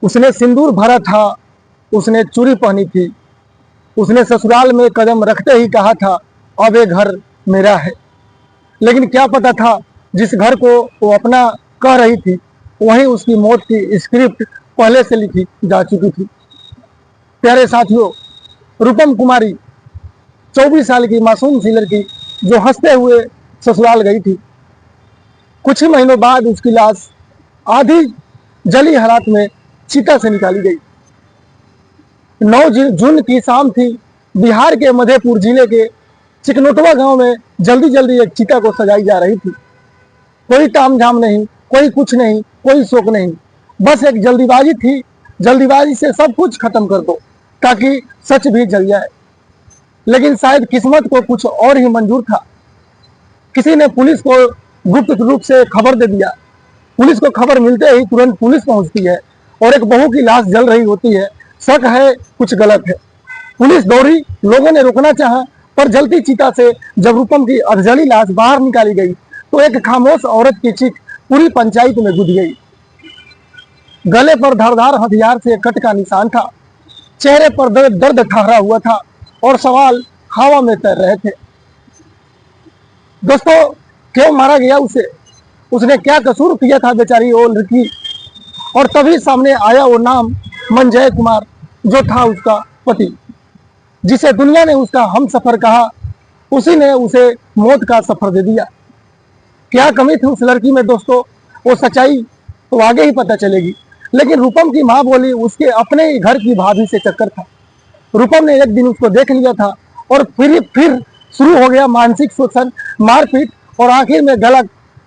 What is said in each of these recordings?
उसने सिंदूर भरा था, उसने चूड़ी पहनी थी, उसने ससुराल में कदम रखते ही कहा था अब ये घर मेरा है। लेकिन क्या पता था जिस घर को वो अपना कह रही थी वहीं उसकी मौत की स्क्रिप्ट पहले से लिखी जा चुकी थी। प्यारे साथियों, रूपम कुमारी 24 साल की मासूम सी लड़की जो हंसते हुए ससुराल गई थी, कुछ ही महीनों बाद उसकी लाश आधी जली हालात में चिता से निकाली गई। 9 जून की शाम थी। बिहार के मधेपुर जिले के चिकनोटवा गांव में जल्दी जल्दी एक चिता को सजाई जा रही थी। कोई तामझाम नहीं, कोई कुछ नहीं, कोई शोक नहीं, बस एक जल्दीबाजी थी। जल्दीबाजी से सब कुछ खत्म कर दो ताकि सच भी जल जाए। लेकिन शायद किस्मत को कुछ और ही मंजूर था। किसी ने पुलिस को गुप्त रूप से खबर दे दिया। पुलिस को खबर मिलते ही तुरंत पुलिस पहुंचती है और एक बहू की लाश जल रही होती है। शक है कुछ गलत है। पुलिस दौड़ी, लोगों ने रोकना चाहा, पर जलती चिता से जब रूपम की अधजली लाश बाहर निकाली गई तो एक खामोश औरत की चीख पूरी पंचायत में गूंज गई। गले पर धारदार हथियार से कट का निशान था, चेहरे पर दर्द ठहरा हुआ था और सवाल हवा में तैर रहे थे। दोस्तों, क्यों मारा गया उसे? उसने क्या कसूर किया था बेचारी वो लड़की? और तभी सामने आया वो नाम, मंजय कुमार, जो था उसका पति, जिसे दुनिया ने उसका हम सफर कहा। उसी ने उसे मौत का सफर दे दिया। क्या कमी थी उस लड़की में दोस्तों? वो सच्चाई तो आगे ही पता चलेगी। लेकिन रूपम की माँ बोली उसके अपने ही घर की भाभी से चक्कर था। रूपम ने एक दिन उसको देख लिया था और फिर शुरू हो गया मानसिक शोषण, मारपीट और आखिर में गला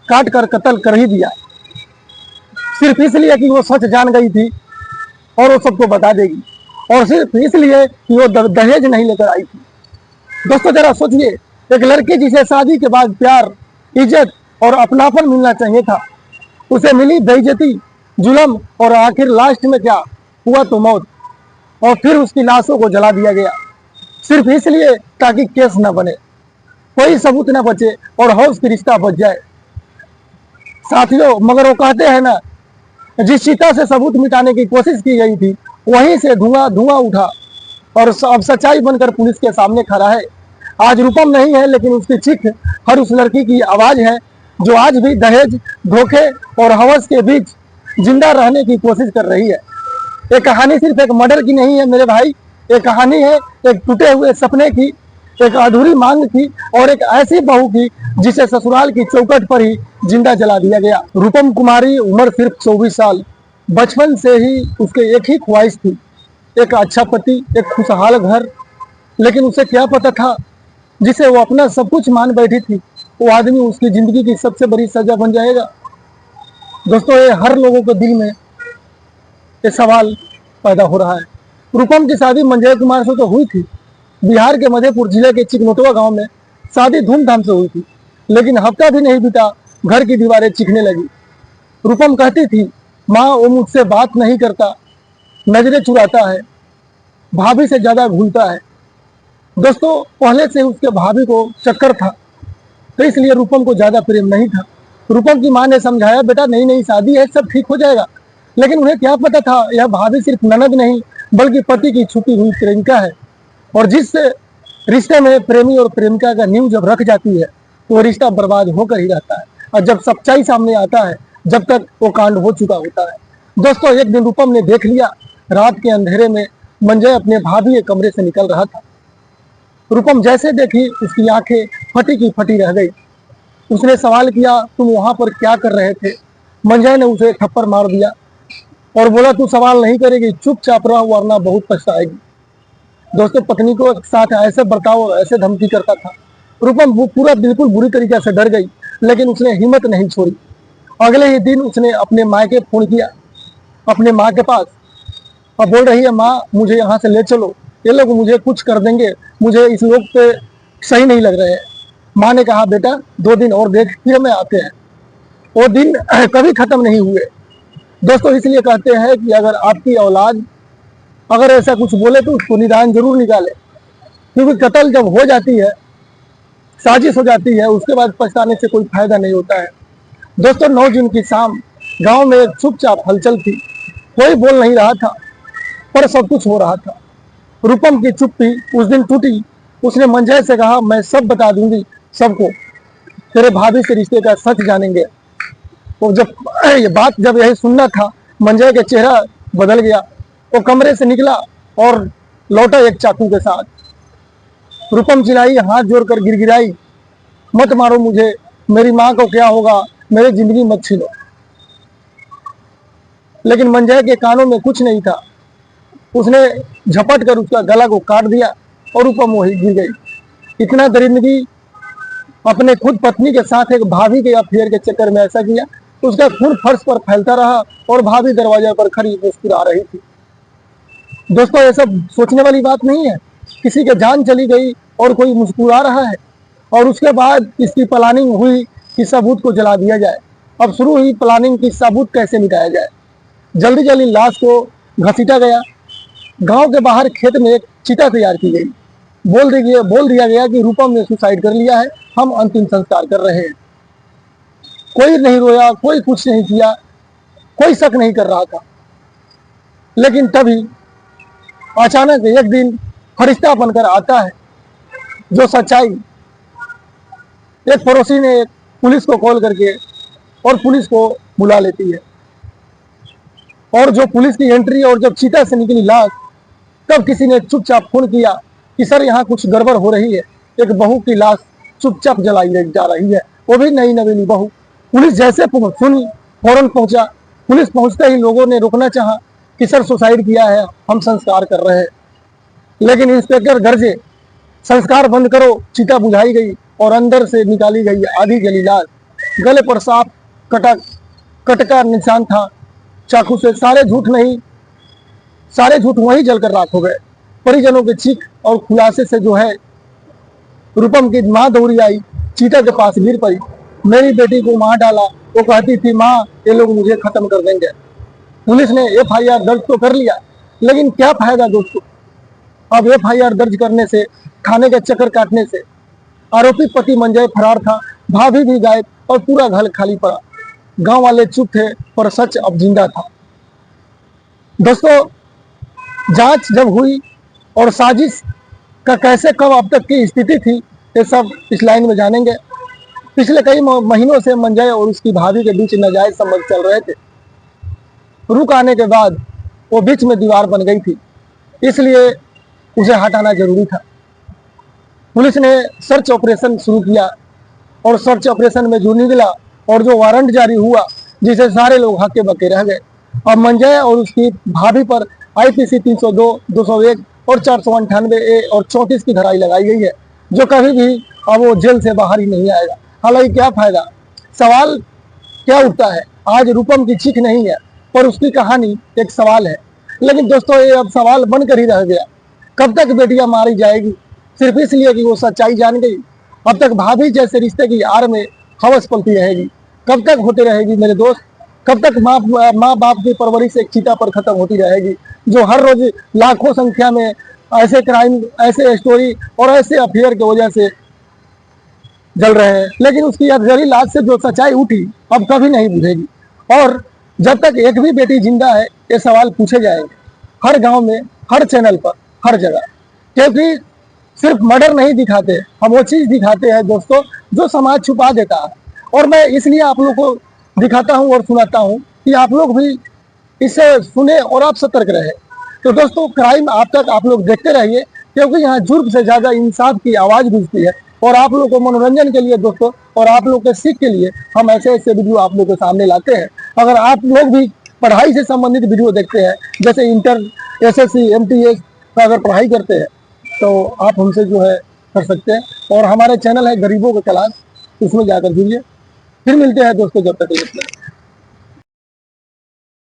काट कर कत्ल कर ही दिया, सिर्फ इसलिए कि वो सच जान गई थी और वो सबको बता देगी, और सिर्फ इसलिए कि वो दहेज नहीं लेकर आई थी। दोस्तों, जरा सोचिए, एक लड़की जिसे शादी के बाद प्यार, इज्जत और अपनापन मिलना चाहिए था, उसे मिली बेइज्जती, जुल्म और आखिर लास्ट में क्या हुआ तो मौत। और फिर उसकी लाशों को जला दिया गया सिर्फ इसलिए ताकि केस न बने, कोई सबूत न बचे और हौस की रिश्ता बच जाए। साथियों, मगर वो कहते हैं ना, जिस चिता से सबूत मिटाने की कोशिश की गई थी वहीं से धुआं धुआं उठा और अब सच्चाई बनकर पुलिस के सामने खड़ा है। आज रूपम नहीं है, लेकिन उसकी चीख हर उस लड़की की आवाज है जो आज भी दहेज, धोखे और हवस के बीच जिंदा रहने की कोशिश कर रही है। ये कहानी सिर्फ एक मर्डर की नहीं है मेरे भाई, ये कहानी है एक टूटे हुए सपने की, एक अधूरी मांग की और एक ऐसी बहू की जिसे ससुराल की चौखट पर ही जिंदा जला दिया गया। रूपम कुमारी उम्र सिर्फ 24 साल। बचपन से ही उसके एक ही ख्वाहिश थी, एक अच्छा पति, एक खुशहाल घर। लेकिन उसे क्या पता था, जिसे वो अपना सब कुछ मान बैठी थी वो आदमी उसकी जिंदगी की सबसे बड़ी सजा बन जाएगा। दोस्तों, ये हर लोगों के दिल में ये सवाल पैदा हो रहा है। रूपम की शादी मंजय कुमार से तो हुई थी। बिहार के मधेपुर जिले के चिकनोटवा गांव में शादी धूमधाम से हुई थी, लेकिन हफ्ता भी नहीं बीता घर की दीवारें चीखने लगी। रूपम कहती थी, माँ वो मुझसे बात नहीं करता, नजरें चुराता है, भाभी से ज्यादा घूलता है। दोस्तों, पहले से उसके भाभी को चक्कर था तो इसलिए रूपम को ज्यादा प्रेम नहीं था। रूपम की माँ ने समझाया, बेटा नई नई शादी है, सब ठीक हो जाएगा। लेकिन उन्हें क्या पता था यह भाभी सिर्फ ननद नहीं बल्कि पति की छुपी हुई प्रेमिका है। और जिस रिश्ते में प्रेमी और प्रेमिका का नींव जब रख जाती है तो रिश्ता बर्बाद होकर ही रहता है, और जब सच्चाई सामने आता है जब तक वो कांड हो चुका होता है। दोस्तों, एक दिन रूपम ने देख लिया, रात के अंधेरे में मंजय अपने भाभी के कमरे से निकल रहा था। रूपम जैसे देखी उसकी आंखें फटी की फटी रह गई। उसने सवाल किया, तुम वहां पर क्या कर रहे थे? मंजय ने उसे थप्पड़ मार दिया और बोला, तू सवाल नहीं करेगी, चुपचाप रह वरना बहुत पछताएगी। दोस्तों, पत्नी को साथ ऐसे बर्ताव और ऐसे धमकी करता था। रूपम पूरा बिल्कुल बुरी तरीके से डर गई, लेकिन उसने हिम्मत नहीं छोड़ी। अगले ही दिन उसने अपने माँ के फोन किया, अपने माँ के पास, और बोल रही है, माँ मुझे यहाँ से ले चलो, ये लोग मुझे कुछ कर देंगे, मुझे इस लोग पे सही नहीं लग रहे हैं। माँ ने कहा, बेटा 2 दिन और देख, फिर में आते हैं। वो दिन कभी खत्म नहीं हुए। दोस्तों, इसलिए कहते हैं कि अगर आपकी औलाद अगर ऐसा कुछ बोले तो उसको निदान जरूर निकाले, क्योंकि कत्ल जब हो जाती है, साजिश हो जाती है, उसके बाद पछताने से कोई फायदा नहीं होता है। दोस्तों, 9 जून की शाम गांव में एक चुपचाप हलचल थी। कोई बोल नहीं रहा था, पर सब कुछ हो रहा था। रूपम की चुप्पी उस दिन टूटी। उसने मंजय से कहा, मैं सब बता दूंगी सबको, तेरे भाभी से रिश्ते का सच जानेंगे। तो जब ये बात जब यही सुनना था, मंजय का चेहरा बदल गया। वो कमरे से निकला और लौटा एक चाकू के साथ। रूपम चिल्लाई, हाथ जोड़कर गिड़गिड़ाई, मत मारो मुझे, मेरी माँ को क्या होगा, मेरी जिंदगी मत छीनो। लेकिन मंजय के कानों में कुछ नहीं था। उसने झपट कर उसका गला को काट दिया और रूपम वही गिर गई। इतना दरिंदगी अपने खुद पत्नी के साथ एक भाभी के अफेयर के चक्कर में ऐसा किया। उसका खून फर्श पर फैलता रहा और भाभी दरवाजे पर खड़ी मुस्कुरा रही थी। दोस्तों, ये सब सोचने वाली बात नहीं है। किसी की जान चली गई और कोई मुस्कुरा रहा है, और उसके बाद इसकी प्लानिंग हुई कि सबूत को जला दिया जाए। अब शुरू हुई प्लानिंग कि सबूत कैसे मिटाया जाए। जल्दी जल्दी लाश को घसीटा गया। गांव के बाहर खेत में एक चिता तैयार की गई। बोल दिया गया कि रूपम ने सुसाइड कर लिया है, हम अंतिम संस्कार कर रहे हैं। कोई नहीं रोया, कोई कुछ नहीं किया, कोई शक नहीं कर रहा था। लेकिन तभी अचानक एक दिन फरिश्ता बनकर आता है जो सच्चाई। एक पड़ोसी ने पुलिस को कॉल करके और पुलिस को बुला लेती है। और जो पुलिस की एंट्री और जब चीता से निकली लाश, तब किसी ने चुपचाप फोन किया कि सर यहाँ कुछ गड़बड़ हो रही है। एक बहू की लाश चुपचाप जलाई जा रही है, वो भी नई नवेली बहू। पुलिस जैसे सुनी फौरन पहुंचा। पुलिस पहुंचते ही लोगों ने रोकना चाहा कि सर सुसाइड किया है, हम संस्कार कर रहे हैं। लेकिन इंस्पेक्टर गरजे, संस्कार बंद करो। चिता बुझाई गई और अंदर से निकाली गई आधी जली लाश। गले पर साफ कटका निशान था चाकू से। सारे झूठ वहीं जलकर राख हो गए। परिजनों के चीख और खुलासे से जो है, रूपम की माँ दौड़ी आई, चीता के पास गिर पड़ी। मेरी बेटी को मार डाला। वो कहती थी, माँ ये लोग मुझे खत्म कर देंगे। पुलिस ने FIR दर्ज तो कर लिया, लेकिन क्या फायदा दोस्तों। अब FIR दर्ज करने से, थाने के चक्कर काटने से आरोपी पति मंजय फरार था, भाभी भी गायब और पूरा घर खाली पड़ा। गांव वाले चुप थे, पर सच अब जिंदा था। दोस्तों, जांच जब हुई और साजिश का कैसे कब अब तक की स्थिति थी, ये सब इस लाइन में जानेंगे। पिछले कई महीनों से मंजय और उसकी भाभी के बीच नाजायज संबंध चल रहे थे। रुक आने के बाद वो बीच में दीवार बन गई थी, इसलिए उसे हटाना जरूरी था। पुलिस ने सर्च ऑपरेशन शुरू किया और सर्च ऑपरेशन में जो निकला और जो वारंट जारी हुआ, जिसे सारे लोग हक्के बक्के रह गए। अब मंजय और उसकी भाभी पर IPC 302, 201 और 498A और 34 की धराई लगाई गई है, जो कभी भी अब वो जेल से बाहर ही नहीं आएगा। हालांकि क्या फायदा। सवाल क्या उठता है, आज रूपम की चीख नहीं है, पर उसकी कहानी एक सवाल है। लेकिन दोस्तों, ये अब सवाल बनकर ही रह गया। कब तक बेटियां मारी जाएगी सिर्फ इसलिए कि वो सच्चाई जान गई? अब तक भाभी जैसे रिश्ते की आड़ में हवस पलती रहेगी? कब तक होते रहेगी मेरे दोस्त? कब तक माँ बाप की परवरिश एक चिता पर खत्म होती रहेगी, जो हर रोज लाखों संख्या में ऐसे क्राइम, ऐसे स्टोरी और ऐसे अफेयर की वजह से जल रहे हैं। लेकिन उसकी जली लाश से जो सच्चाई उठी, अब कभी नहीं बुझेगी। और जब तक एक भी बेटी जिंदा है, ये सवाल पूछे जाएंगे हर गांव में, हर चैनल पर, हर जगह। क्योंकि सिर्फ मर्डर नहीं दिखाते, हम वो चीज दिखाते हैं दोस्तों जो समाज छुपा देता है। और मैं इसलिए आप लोग को दिखाता हूं और सुनाता हूं कि आप लोग भी इसे सुने और आप सतर्क रहे। तो दोस्तों, क्राइम आप लोग देखते रहिए, क्योंकि यहाँ जुर्म से ज्यादा इंसाफ की आवाज गूंजती है। और आप लोग को मनोरंजन के लिए दोस्तों, और आप लोग के सीख के लिए हम ऐसे ऐसे वीडियो आप लोग के सामने लाते हैं। अगर आप लोग भी पढ़ाई से संबंधित वीडियो देखते हैं, जैसे इंटर, SSC, MTS का अगर पढ़ाई करते हैं, तो आप हमसे जो है कर सकते हैं। और हमारे चैनल है गरीबों का क्लास, उसमें जाकर जुड़िए। फिर मिलते हैं दोस्तों, जब तक के लिए।